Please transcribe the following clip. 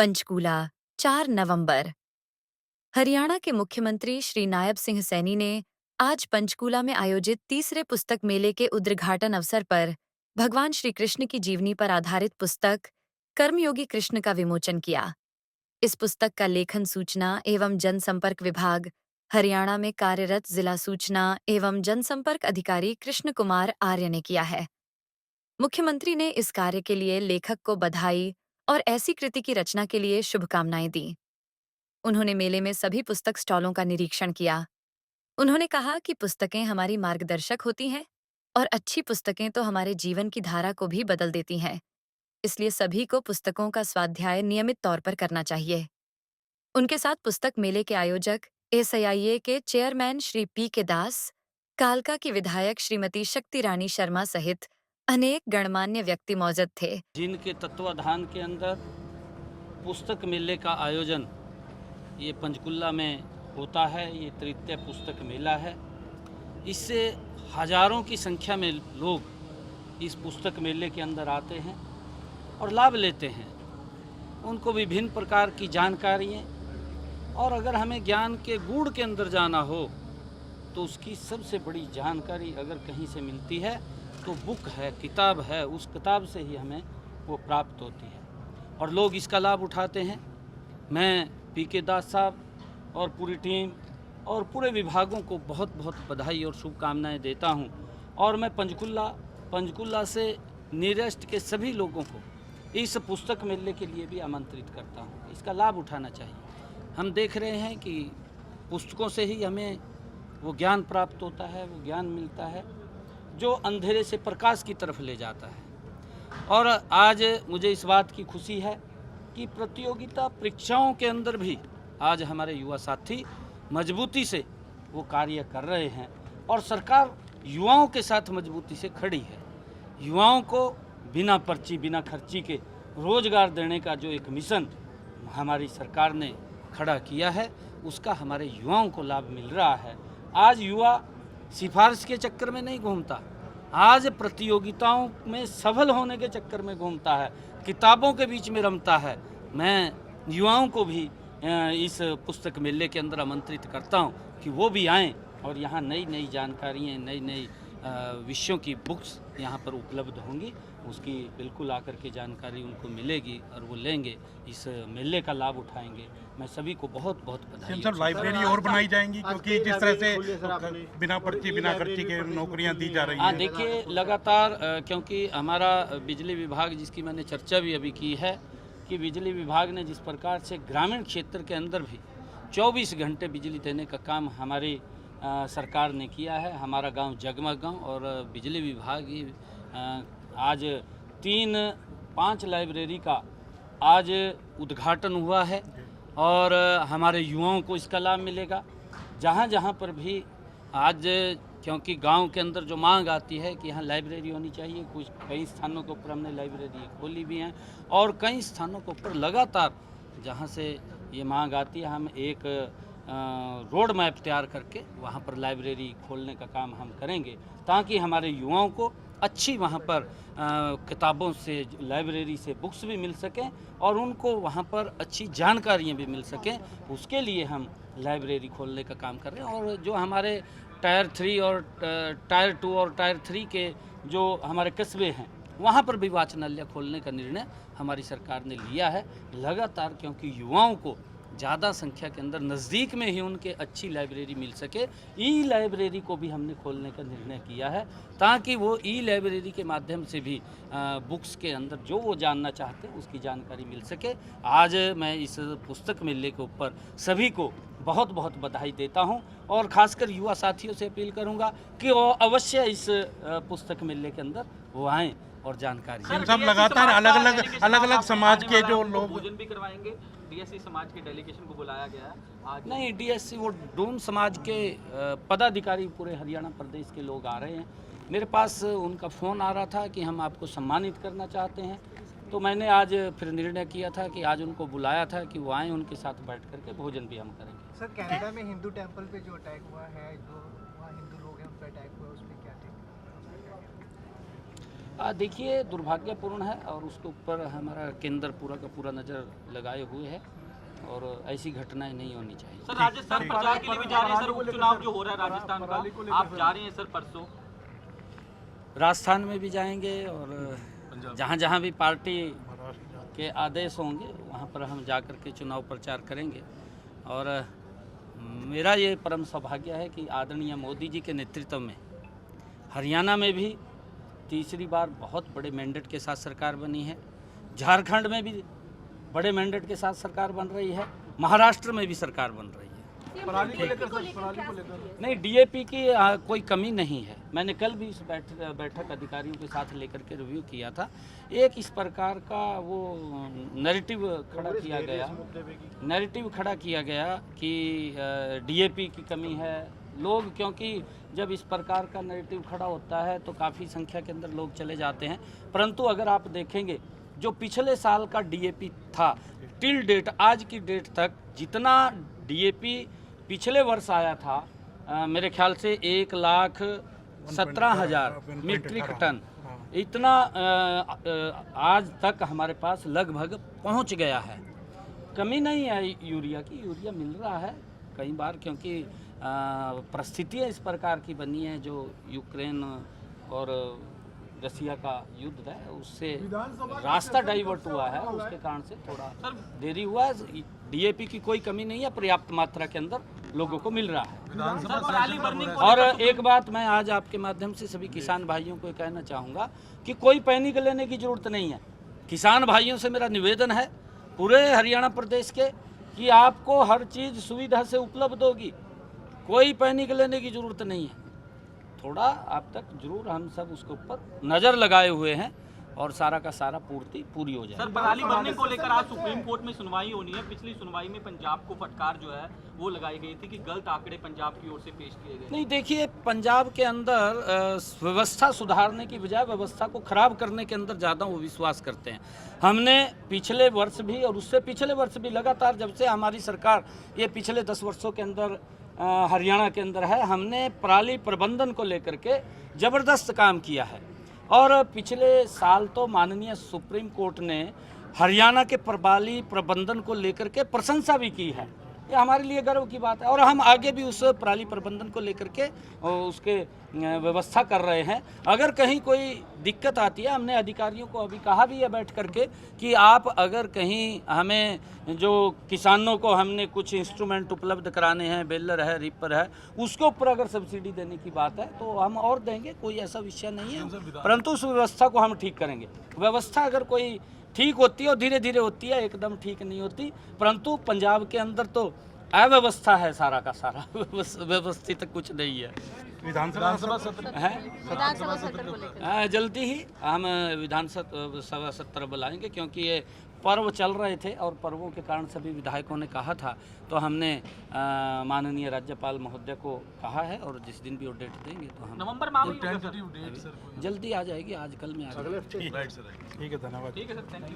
पंचकूला 4 नवंबर। हरियाणा के मुख्यमंत्री श्री नायब सिंह सैनी ने आज पंचकूला में आयोजित तीसरे पुस्तक मेले के उद्घाटन अवसर पर भगवान श्री कृष्ण की जीवनी पर आधारित पुस्तक कर्मयोगी कृष्ण का विमोचन किया। इस पुस्तक का लेखन सूचना एवं जनसंपर्क विभाग, हरियाणा में कार्यरत जिला सूचना एवं जनसंपर्क अधिकारी कृष्ण कुमार आर्य ने किया है। मुख्यमंत्री ने इस कार्य के लिए लेखक को बधाई और ऐसी कृति की रचना के लिए शुभकामनाएं दी। उन्होंने मेले में सभी पुस्तक स्टॉलों का निरीक्षण किया। उन्होंने कहा कि पुस्तकें हमारी मार्गदर्शक होती हैं और अच्छी पुस्तकें तो हमारे जीवन की धारा को भी बदल देती हैं। इसलिए सभी को पुस्तकों का स्वाध्याय नियमित तौर पर करना चाहिए। उनके साथ पुस्तक मेले के आयोजक एसआईआईए के चेयरमैन श्री पी के दास, कालका की विधायक श्रीमती शक्ति रानी शर्मा सहित अनेक गणमान्य व्यक्ति मौजूद थे। जिनके तत्वाधान के अंदर पुस्तक मेले का आयोजन ये पंचकुला में होता है। ये तृतीय पुस्तक मेला है। इससे हजारों की संख्या में लोग इस पुस्तक मेले के अंदर आते हैं और लाभ लेते हैं। उनको विभिन्न प्रकार की जानकारियाँ, और अगर हमें ज्ञान के गूढ़ के अंदर जाना हो तो उसकी सबसे बड़ी जानकारी अगर कहीं से मिलती है तो बुक है, किताब है। उस किताब से ही हमें वो प्राप्त होती है और लोग इसका लाभ उठाते हैं। मैं पी के दास साहब और पूरी टीम और पूरे विभागों को बहुत बहुत बधाई और शुभकामनाएं देता हूं। और मैं पंचकुला से नियरेस्ट के सभी लोगों को इस पुस्तक मेले के लिए भी आमंत्रित करता हूं। इसका लाभ उठाना चाहिए। हम देख रहे हैं कि पुस्तकों से ही हमें वो ज्ञान प्राप्त होता है, वो ज्ञान मिलता है जो अंधेरे से प्रकाश की तरफ ले जाता है। और आज मुझे इस बात की खुशी है कि प्रतियोगिता परीक्षाओं के अंदर भी आज हमारे युवा साथी मजबूती से वो कार्य कर रहे हैं और सरकार युवाओं के साथ मजबूती से खड़ी है। युवाओं को बिना पर्ची, बिना खर्ची के रोजगार देने का जो एक मिशन हमारी सरकार ने खड़ा किया है, उसका हमारे युवाओं को लाभ मिल रहा है। आज युवा सिफारिश के चक्कर में नहीं घूमता, आज प्रतियोगिताओं में सफल होने के चक्कर में घूमता है, किताबों के बीच में रमता है। मैं युवाओं को भी इस पुस्तक मेले के अंदर आमंत्रित करता हूं कि वो भी आएँ और यहाँ नई नई जानकारियाँ, नई नई विषयों की बुक्स यहाँ पर उपलब्ध होंगी। उसकी बिल्कुल आकर के जानकारी उनको मिलेगी और वो लेंगे, इस मेले का लाभ उठाएंगे। मैं सभी को बहुत बहुत बधाई। सर, लाइब्रेरी और बनाई जाएंगी क्योंकि जिस तरह से बिना पर्ची, बिना खर्ची के नौकरियां दी जा रही हैं। हाँ, देखिए लगातार क्योंकि हमारा बिजली विभाग, जिसकी मैंने चर्चा भी अभी की है कि बिजली विभाग ने जिस प्रकार से ग्रामीण क्षेत्र के अंदर भी 24 घंटे बिजली देने का काम हमारी सरकार ने किया है। हमारा गांव जगमग गांव, और बिजली विभाग ही आज 3-5 लाइब्रेरी का आज उद्घाटन हुआ है और हमारे युवाओं को इसका लाभ मिलेगा। जहाँ जहाँ पर भी आज, क्योंकि गांव के अंदर जो मांग आती है कि यहाँ लाइब्रेरी होनी चाहिए, कुछ कई स्थानों के ऊपर हमने लाइब्रेरी खोली भी हैं और कई स्थानों के ऊपर लगातार जहाँ से ये मांग आती है हम एक रोड मैप तैयार करके वहाँ पर लाइब्रेरी खोलने का काम हम करेंगे, ताकि हमारे युवाओं को अच्छी वहाँ पर किताबों से, लाइब्रेरी से बुक्स भी मिल सकें और उनको वहाँ पर अच्छी जानकारियाँ भी मिल सकें। उसके लिए हम लाइब्रेरी खोलने का काम कर रहे हैं। और जो हमारे टायर 3 और टायर 2 और टायर 3 के जो हमारे कस्बे हैं, वहाँ पर भी वाचनालय खोलने का निर्णय हमारी सरकार ने लिया है लगातार, क्योंकि युवाओं को ज़्यादा संख्या के अंदर नज़दीक में ही उनके अच्छी लाइब्रेरी मिल सके। ई लाइब्रेरी को भी हमने खोलने का निर्णय किया है ताकि वो ई लाइब्रेरी के माध्यम से भी बुक्स के अंदर जो वो जानना चाहते हैं उसकी जानकारी मिल सके। आज मैं इस पुस्तक मेले के ऊपर सभी को बहुत बहुत बधाई देता हूं और ख़ासकर युवा साथियों से अपील करूंगा कि वो अवश्य इस पुस्तक मेले के अंदर वो आएँ और जानकारी। सब लगातार अलग अलग समाज के जो लोग भोजन भी करवाएंगे। डीएससी समाज के डेलीगेशन को बुलाया गया है आज। नहीं, डीएससी वो डूम समाज के पदाधिकारी पूरे हरियाणा प्रदेश के लोग आ रहे हैं। मेरे पास उनका फ़ोन आ रहा था कि हम आपको सम्मानित करना चाहते हैं, तो मैंने आज फिर निर्णय किया था कि आज उनको बुलाया था कि वो आएँ, उनके साथ बैठ करके भोजन भी हम करेंगे। सर, कनाडा में हिंदू टेम्पल पे जो अटैक हुआ है, जो वहाँ हिंदू लोग हैं उन पर अटैक हुआ, उस पर क्या थे? देखिए दुर्भाग्यपूर्ण है और उसके ऊपर हमारा केंद्र पूरा का पूरा नज़र लगाए हुए है और ऐसी घटनाएं नहीं होनी चाहिए। सर राजस्थान प्रचार के लिए भी जा रहे हैं सर, उपचुनाव जो हो रहा है राजस्थान का, आप जा रहे हैं सर परसों? राजस्थान में भी जाएंगे और जहाँ जहाँ भी पार्टी के आदेश होंगे वहाँ पर हम जा कर के चुनाव प्रचार करेंगे। और मेरा ये परम सौभाग्य है कि आदरणीय मोदी जी के नेतृत्व में हरियाणा में भी तीसरी बार बहुत बड़े मैंडेट के साथ सरकार बनी है, झारखंड में भी बड़े मैंडेट के साथ सरकार बन रही है, महाराष्ट्र में भी सरकार बन रही है। नहीं, डीएपी की कोई कमी नहीं है। मैंने कल भी इस बैठक अधिकारियों के साथ लेकर के रिव्यू किया था। एक इस प्रकार का वो नैरेटिव खड़ा किया गया कि डीएपी की कमी है। लोग, क्योंकि जब इस प्रकार का नैरेटिव खड़ा होता है तो काफ़ी संख्या के अंदर लोग चले जाते हैं, परंतु अगर आप देखेंगे जो पिछले साल का डीएपी था टिल डेट, आज की डेट तक जितना डीएपी पिछले वर्ष आया था मेरे ख्याल से 1,17,000 मीट्रिक टन, इतना आज तक हमारे पास लगभग पहुंच गया है। कमी नहीं है यूरिया की, यूरिया मिल रहा है कई बार, क्योंकि परिस्थितियाँ इस प्रकार की बनी है जो यूक्रेन और रसिया का युद्ध है उससे रास्ता डाइवर्ट हुआ है, उसके कारण से थोड़ा देरी हुआ है। डीएपी की कोई कमी नहीं है, पर्याप्त मात्रा के अंदर लोगों को मिल रहा है। और एक बात मैं आज आपके माध्यम से सभी किसान भाइयों को कहना चाहूँगा कि कोई पैनिक लेने की ज़रूरत नहीं है। किसान भाइयों से मेरा निवेदन है पूरे हरियाणा प्रदेश के कि आपको हर चीज़ सुविधा से उपलब्ध होगी, कोई पैनिक लेने की ज़रूरत नहीं है। थोड़ा आप तक जरूर हम सब उसके ऊपर नज़र लगाए हुए हैं और सारा का सारा पूरी हो जाए। सर पराली बर्निंग को लेकर आज सुप्रीम कोर्ट में सुनवाई होनी है। पिछली सुनवाई में पंजाब को फटकार जो है वो लगाई गई थी कि गलत आंकड़े पंजाब की ओर से पेश किए गए। नहीं, देखिए पंजाब के अंदर व्यवस्था सुधारने की बजाय व्यवस्था को खराब करने के अंदर ज़्यादा वो विश्वास करते हैं। हमने पिछले वर्ष भी और उससे पिछले वर्ष भी लगातार, जब से हमारी सरकार ये पिछले 10 वर्षों के अंदर हरियाणा के अंदर है, हमने पराली प्रबंधन को लेकर के ज़बरदस्त काम किया है। और पिछले साल तो माननीय सुप्रीम कोर्ट ने हरियाणा के पराली प्रबंधन को लेकर के प्रशंसा भी की है। ये हमारे लिए गर्व की बात है और हम आगे भी उस पराली प्रबंधन को लेकर के उसके व्यवस्था कर रहे हैं। अगर कहीं कोई दिक्कत आती है, हमने अधिकारियों को अभी कहा भी है बैठ करके कि आप अगर कहीं हमें जो किसानों को हमने कुछ इंस्ट्रूमेंट उपलब्ध कराने हैं, बेलर है, रिपर है, उसके ऊपर अगर सब्सिडी देने की बात है तो हम और देंगे, कोई ऐसा विषय नहीं है। परंतु उस व्यवस्था को हम ठीक करेंगे। व्यवस्था अगर कोई ठीक होती है और धीरे धीरे होती है, एकदम ठीक नहीं होती। परंतु पंजाब के अंदर तो अव्यवस्था है, सारा का सारा व्यवस्थित कुछ नहीं है। विधानसभा सत्र है जल्दी ही हम विधानसभा सत्र बुलाएंगे, क्योंकि ये पर्व चल रहे थे और पर्वों के कारण सभी विधायकों ने कहा था, तो हमने माननीय राज्यपाल महोदय को कहा है और जिस दिन भी वो डेट देंगे तो हम नवंबर माह में जल्दी आ जाएगी, आज कल में आ जाएगी। ठीक है, धन्यवाद। ठीक है सर, थैंक यू।